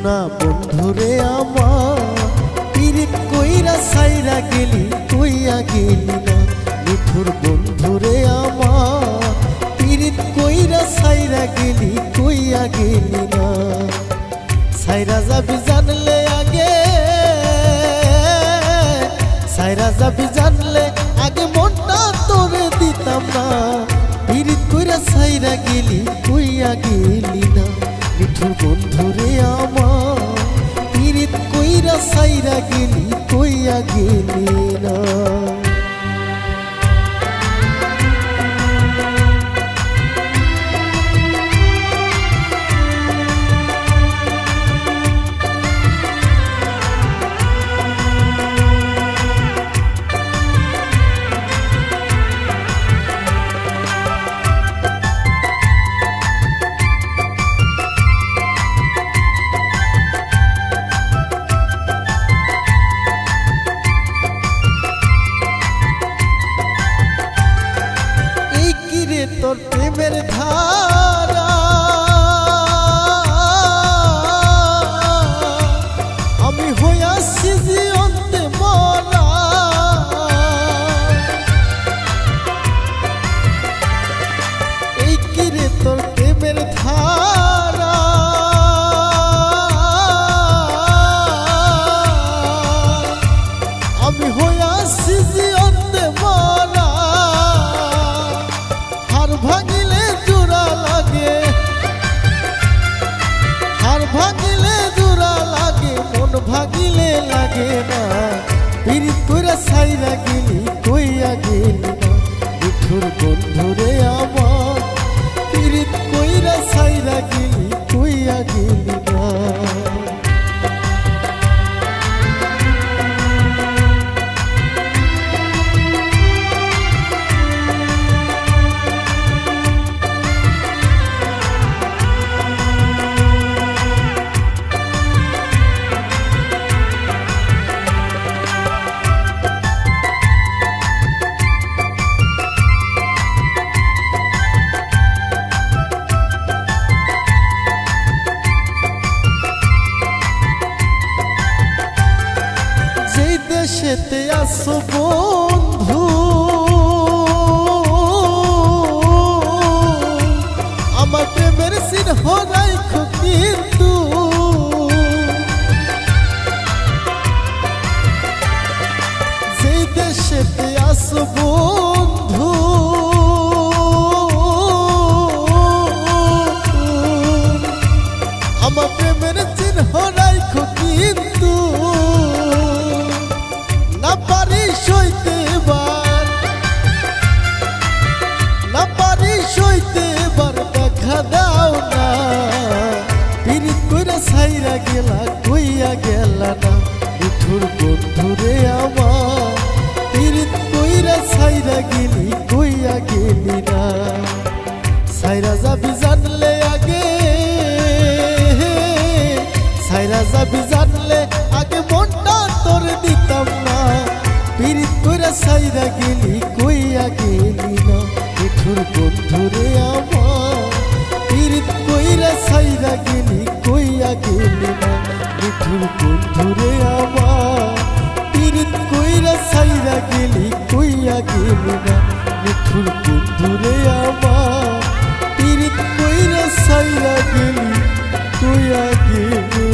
না বন্ধুরে আমার পীড়িত কইরা সাইরা গেলি কইয়া গেলি না নিঠুর বন্ধুরে আমার পীড়িত কইরা সাইরা গেলি কইয়া গেলি না সাইরা যাবি জানলে আগে সাইরা যাবি জানলে আগে মনটা তোরে দিতাম না পীড়িত কইরা সাইরা গেলি কইয়া গেলি না নিঠুর বন্ধুরে আমার পীড়িত কইরা সাইরা গেলি কইয়া গেলি না তোর প্রেমের ধারা আমি হইয়াছি জীবন্তে মরা এই কিরে তোর প্রেমের ধারা আমি হইয়াছি জীবন্তে মরা ভাঙিলে জোড়া লাগে হার ভাঙিলে জোড়া লাগে মন ভাঙিলে লাগে না পীড়িত কইরা সাইরা গেলি কইয়া গেলি না নিঠুর বন্ধুরে আমার পীড়িত কইরা সাইরা গেলি কইয়া গেলি না দেশেতে আসো বন্ধু আমার প্রেমের চিহ্ন রাখো কিন্তু যেই দেশেতে আসো বন্ধু আমার প্রেমের চিহ্ন রাখো কিন্তু না পারি সইতে বার দেখা দাও না পীড়িত কইরা সাইরা গেলা কইয়া গেলা না নিঠুর বন্ধুরে আমার পীড়িত কইরা সাইরা গেলি কইয়া গেলি না সাইরা যাবি জানলে আগে সাইরা যাবি জানলে আগে মনটা তোরে দিতাম না পীড়িত কইরা সাইরা গেলি কইয়া গেলি না নিঠুর বন্ধুরে আমার পীড়িত কইরা সাইরা গেলি কইয়া গেলি না নিঠুর বন্ধুরে আমার পীড়িত কইরা সাইরা গেলি কইয়া গেলি না নিঠুর বন্ধুরে আমার পীড়িত কইরা সাইরা গেলি কইয়া গেলি